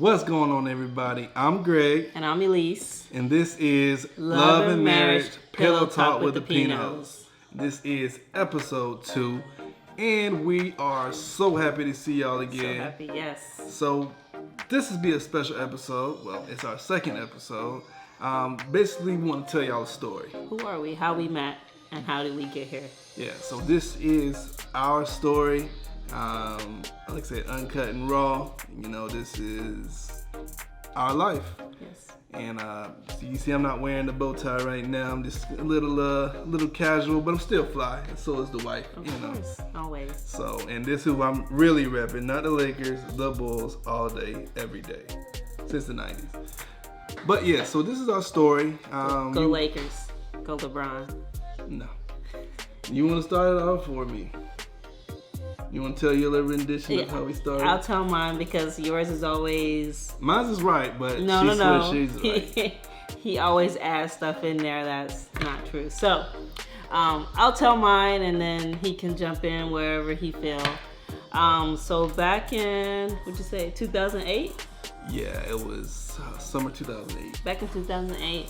What's going on, everybody? I'm Greg. And I'm Elise. And this is Love and Marriage Pillow Talk with the Pinos. This is episode 2. And we are so happy to see y'all again. So happy, yes. So this will be a special episode. Well, it's our second episode. Basically, we want to tell y'all a story. Who are we? How we met? And how did we get here? Yeah, so this is our story. Like I said, uncut and raw. You know, this is our life. Yes. And so you see, I'm not wearing the bow tie right now. I'm just a little casual, but I'm still fly. And so is the wife. Of you know. course, always. So, and this is who I'm really repping. Not the Lakers, the Bulls, all day, every day, since the '90s. But yeah, so this is our story. Go Lakers. Go LeBron. No. You want to start it off for me? You want to tell your little rendition of how we started? I'll tell mine because yours is always... Mine is right, but no. She's right. He always adds stuff in there that's not true. So, I'll tell mine and then he can jump in wherever he feels. So back in, what'd you say, 2008? Yeah, it was summer 2008. Back in 2008.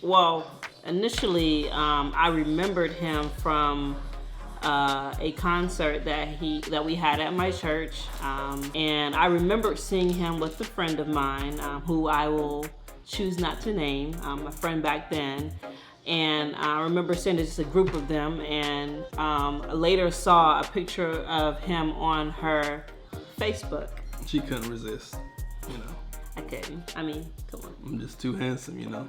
Well, initially, I remembered him from a concert that we had at my church, and I remember seeing him with a friend of mine, who I will choose not to name, a friend back then. And I remember seeing just a group of them, and later saw a picture of him on her Facebook. She couldn't resist, you know. I couldn't. I mean, come on. I'm just too handsome, you know.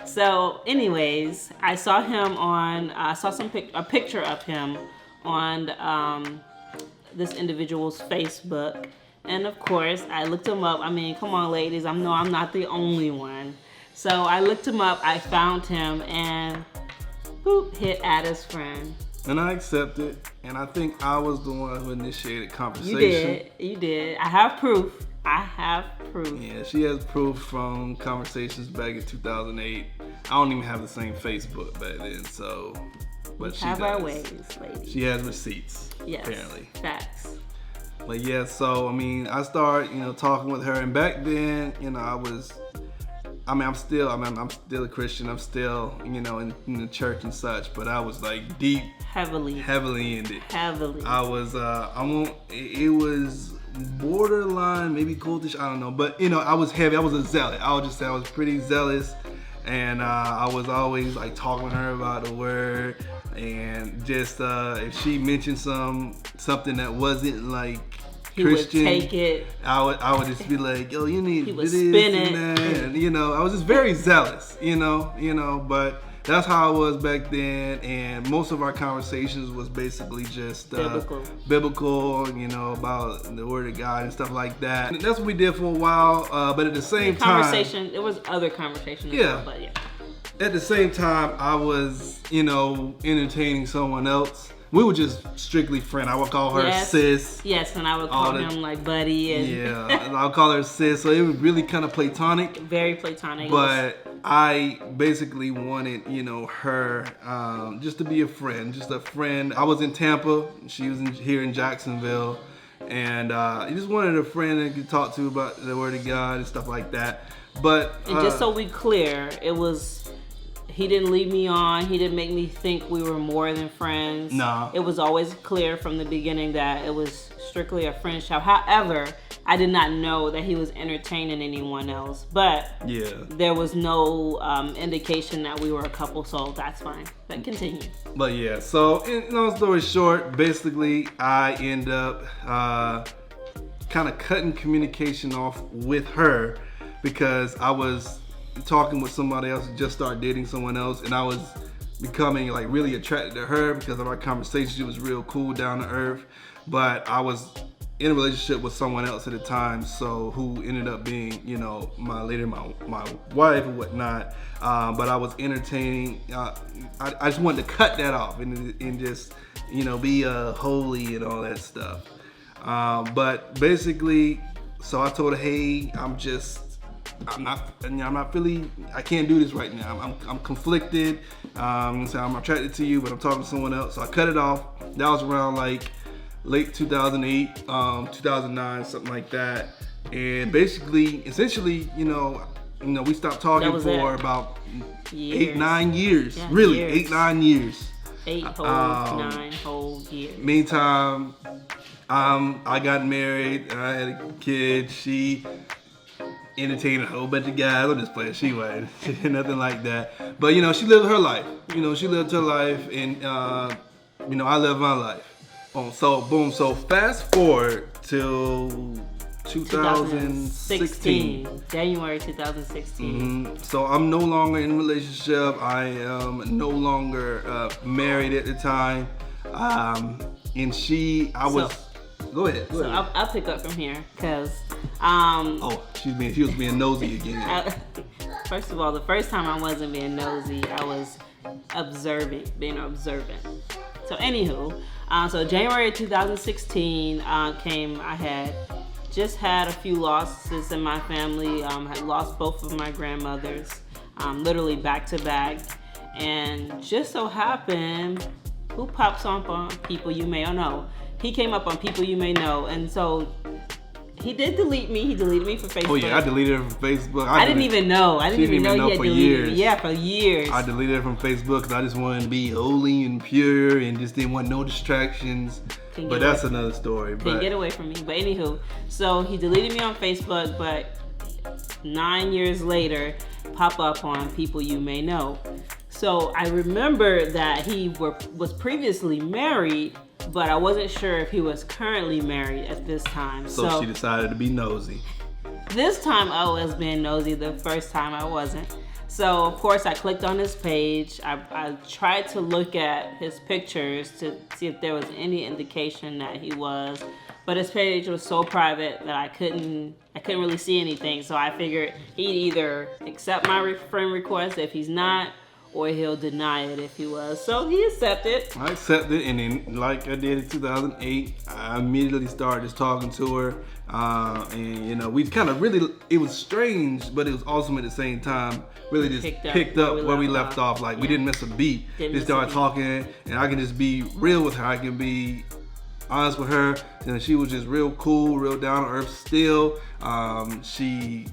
So, anyways, I saw him on. I saw a picture of him on this individual's Facebook, and of course, I looked him up. I mean, come on, ladies. I'm not the only one. So I looked him up. I found him, and boop, hit add his friend. And I accepted, and I think I was the one who initiated conversation. You did. I have proof. Yeah, she has proof from conversations back in 2008. I don't even have the same Facebook back then, so... But she have does. Our ways, ladies. She has receipts, yes, apparently. Facts. But yeah, so, I mean, I started, talking with her, and back then, I'm still a Christian. I'm still, in the church and such, but I was like deep... Heavily in it. I was, it was borderline, maybe cultish, I don't know. But, I was heavy. I was a zealot. I would just say I was pretty zealous. And I was always like talking to her about the word. And just if she mentioned something that wasn't like Christian, he would take it. I would just be like, yo, you need to do this spin and that. And, I was just very zealous, but that's how I was back then, and most of our conversations was basically just biblical, about the Word of God and stuff like that. And that's what we did for a while, but at the same time... There was other conversations as well, but yeah. At the same time, I was, entertaining someone else. We were just strictly friends. I would call her sis. Yes, and I would call him like buddy. And yeah, and I would call her sis. So it was really kind of platonic. Very platonic. But I basically wanted, her just to be a friend. Just a friend. I was in Tampa. She was here in Jacksonville. And I just wanted a friend that could talk to about the Word of God and stuff like that. But and just so we clear, it was... He didn't lead me on. He didn't make me think we were more than friends. No. It was always clear from the beginning that it was strictly a friendship. However, I did not know that he was entertaining anyone else. But yeah, there was no indication that we were a couple, so that's fine. But continue. But yeah, so long story short, basically I end up kind of cutting communication off with her because I was talking with somebody else and just started dating someone else, and I was becoming like really attracted to her because of our conversation. She was real cool, down to earth, but I was in a relationship with someone else at the time, so who ended up being, my wife and whatnot. But I was entertaining. I just wanted to cut that off and just, be holy and all that stuff. But basically, so I told her, hey, I'm not really, I can't do this right now. I'm conflicted. So I'm attracted to you, but I'm talking to someone else. So I cut it off. That was around like late 2008, 2009, something like that. and basically, essentially, we stopped talking was for it. about Years. 8-9 years. Yeah, Really, years. 8-9 years. 8 whole, 9 whole years. Meantime, I got married. I had a kid. She entertained a whole bunch of guys. I'm just playing. She wasn't nothing like that. But she lived her life. She lived her life, and I lived my life. So boom. So fast forward till 2016. January 2016. So I'm no longer in a relationship. I am no longer married at the time. And I was. Go ahead. So I'll pick up from here because. She was being nosy again. First of all, the first time I wasn't being nosy, I was being observant. So anywho, so January 2016 came. I had just had a few losses in my family. Had lost both of my grandmothers, literally back to back, and just so happened, who pops up on People You May Know? He came up on People You May Know, and so he did delete me. He deleted me from Facebook. Oh yeah, I deleted her from Facebook. I didn't even know. I didn't even know he had for deleted years. me. Yeah, for years. I deleted her from Facebook because I just wanted to be holy and pure and just didn't want no distractions. But that's another story. Couldn't get away from me. But anywho, so he deleted me on Facebook, but 9 years later, pop up on People You May Know. So I remember that he was previously married, but I wasn't sure if he was currently married at this time. So she decided to be nosy. This time I was being nosy. The first time I wasn't. So of course I clicked on his page. I tried to look at his pictures to see if there was any indication that he was, but his page was so private that I couldn't really see anything. So I figured he'd either accept my friend request if he's not, or he'll deny it if he was. So he accepted. I accepted, and then like I did in 2008, I immediately started just talking to her. And we kind of really, it was strange, but it was awesome at the same time. Really just picked up where we left off. Like we didn't miss a beat. Just started talking, and I can just be real with her. I can be honest with her. And she was just real cool, real down to earth still. She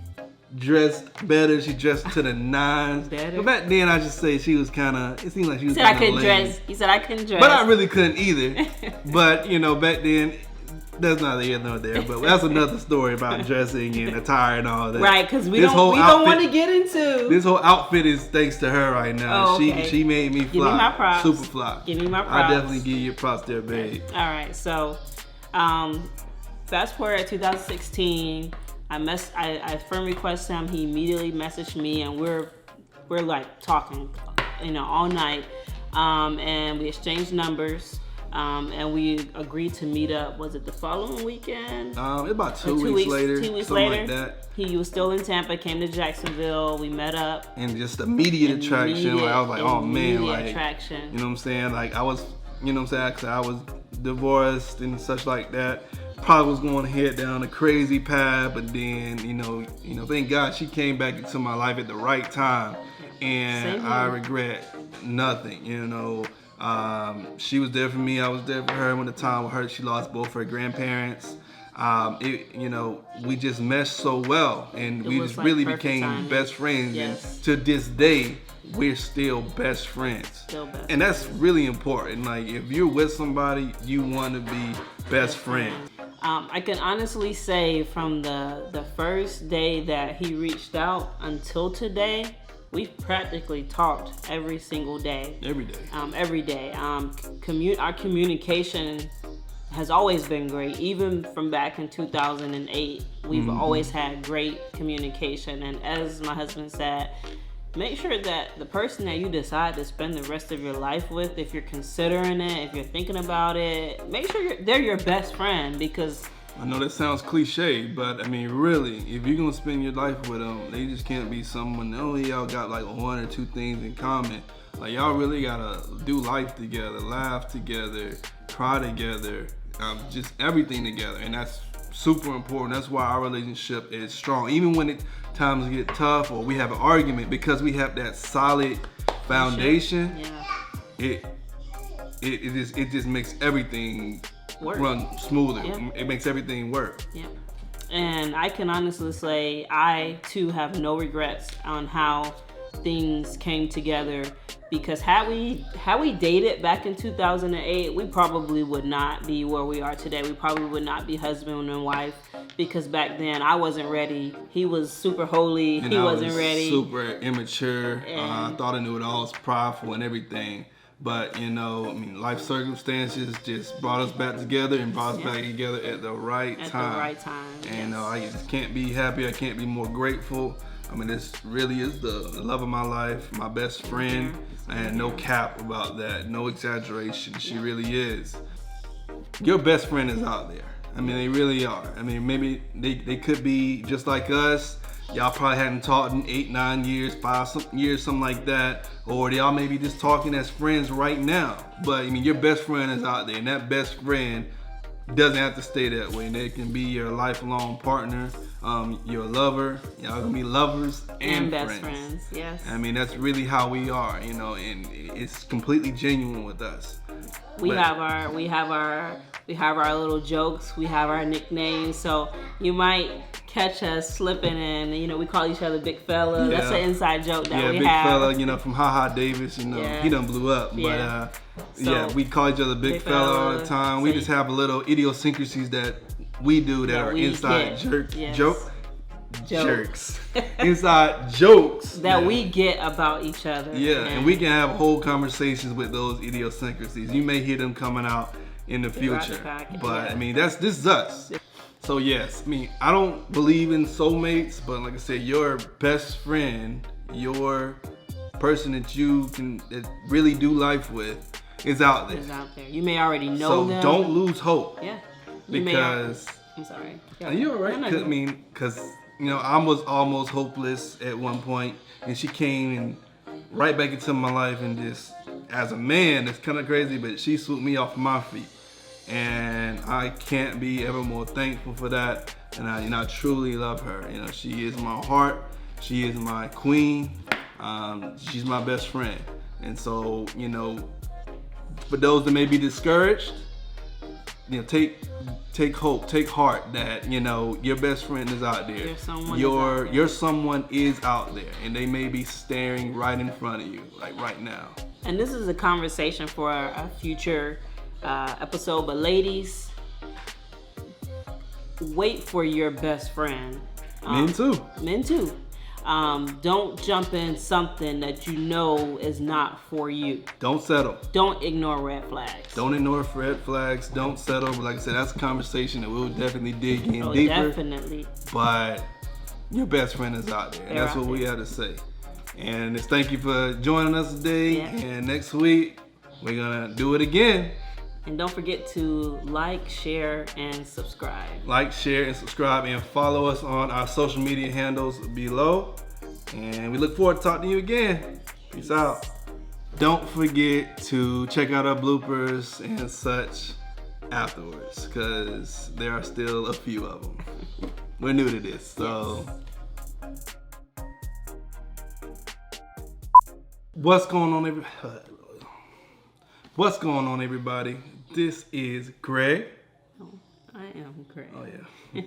dressed better. She dressed to the nines. But back then, I just say she was kind of. It seemed like she was. He said I couldn't dress. He said I couldn't dress. But I really couldn't either. But back then, that's neither here nor there. But that's another story about dressing and attire and all that. Right, because we don't want to get into. This whole outfit is thanks to her right now. Oh, okay. She made me fly. Give me my props. Super fly. Give me my props. I definitely give you props there, babe. All right, so fast forward 2016. I friend requested him. He immediately messaged me, and we're like talking, all night. And we exchanged numbers. And we agreed to meet up. Was it the following weekend? About 2 weeks later. 2 weeks something later. Like that. He was still in Tampa. Came to Jacksonville. We met up. And just immediate attraction. Like I was like, oh man, like attraction. You know what I'm saying? Like I was, cause I was divorced and such like that. Probably was going to head down a crazy path, but then thank God she came back into my life at the right time, and I regret nothing. She was there for me. I was there for her. When the time with her, she lost both her grandparents. We just meshed so well, and we just really became best friends. Yes. And to this day, we're still best friends. And that's really important. Like if you're with somebody, you want to be best friends. I can honestly say from the first day that he reached out until today, we've practically talked every single day. Every day. Every day. Our communication has always been great. Even from back in 2008, we've always had great communication. And as my husband said, make sure that the person that you decide to spend the rest of your life with, if you're considering it, if you're thinking about it, make sure they're your best friend, because I know that sounds cliche, but I mean, really, if you're gonna spend your life with them, they just can't be someone, y'all got like 1 or 2 things in common. Like y'all really gotta do life together, laugh together, cry together, just everything together. And that's super important. That's why our relationship is strong. Even when times get tough or we have an argument, because we have that solid foundation, it just makes everything run smoother. It makes everything work. Yeah. And I can honestly say I too have no regrets on how things came together, because had we dated back in 2008, we probably would not be where we are today. We probably would not be husband and wife, because back then I wasn't ready. He was super holy. And he I wasn't was ready. super immature. I And- thought I knew it all. I was prideful and everything. But, you know, I mean, life circumstances just brought us back together and brought us back together at the right time. At the right time. And yes. I just can't be happy. I can't be more grateful. I mean, this really is the love of my life, my best friend, and no cap about that, no exaggeration. She really is. Your best friend is out there. I mean, they really are. I mean, maybe they could be just like us. Y'all probably hadn't talked in 8, 9 years, 5 years, something like that. Or y'all maybe just talking as friends right now. But I mean, your best friend is out there, and that best friend doesn't have to stay that way. They can be your lifelong partner, your lover. Y'all gonna be lovers and best friends. Yes. I mean, that's really how we are, you know, and it's completely genuine with us. We have our little jokes. We have our nicknames. So you might catch us slipping, and you know, we call each other Big Fella. Yeah. That's an inside joke that we Big have. Fella, you know, from Ha Ha Davis, you know, Yeah. he done blew up. Yeah. But So, we call each other Big Fella all the time. We so just have a little idiosyncrasies that we do that are we inside get. Yes. jerks. Inside jokes that we get about each other. Yeah, and we can have whole conversations with those idiosyncrasies. You may hear them coming out in the future. But I mean, this is us. So yes, I mean, I don't believe in soulmates, but like I said, your best friend, your person that you can really do life with is out there. Is out there. You may already know them. So don't lose hope. Yeah. Because I'm sorry. you're all right. No, I mean, because you know, I was almost hopeless at one point, and she came and right back into my life, and just as a man, it's kind of crazy, but she swooped me off my feet. And I can't be ever more thankful for that. And I truly love her. You know, she is my heart. She is my queen. She's my best friend. And so, you know, for those that may be discouraged, you know, take hope, take heart that, you know, your best friend is out there. Your someone is out there, and they may be staring right in front of you, like right now. And this is a conversation for a future episode, but ladies, wait for your best friend. Men too. Men too. Don't jump in something that you know is not for you. Don't settle. Don't ignore red flags. Don't ignore red flags. Don't settle. But like I said, that's a conversation that we'll definitely dig in deeper. Definitely. But your best friend is out there. And that's what we have to say. And it's thank you for joining us today. Yeah. And next week, we're going to do it again. And don't forget to like, share, and subscribe. Like, share, and subscribe, and follow us on our social media handles below. And we look forward to talking to you again. Peace out. Don't forget to check out our bloopers and such afterwards, because there are still a few of them. We're new to this, so. Yes. What's going on, everybody? This is Greg. Oh, I am Greg. Oh, yeah.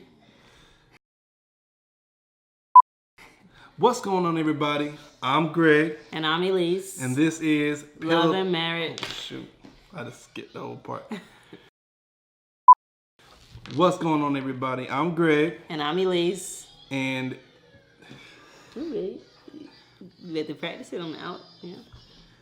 What's going on, everybody? I'm Greg. And I'm Elise. And this is Love and Marriage. Oh, shoot. I just skipped the whole part. What's going on, everybody? I'm Greg. And I'm Elise. And You had to practice it on the out. Yeah.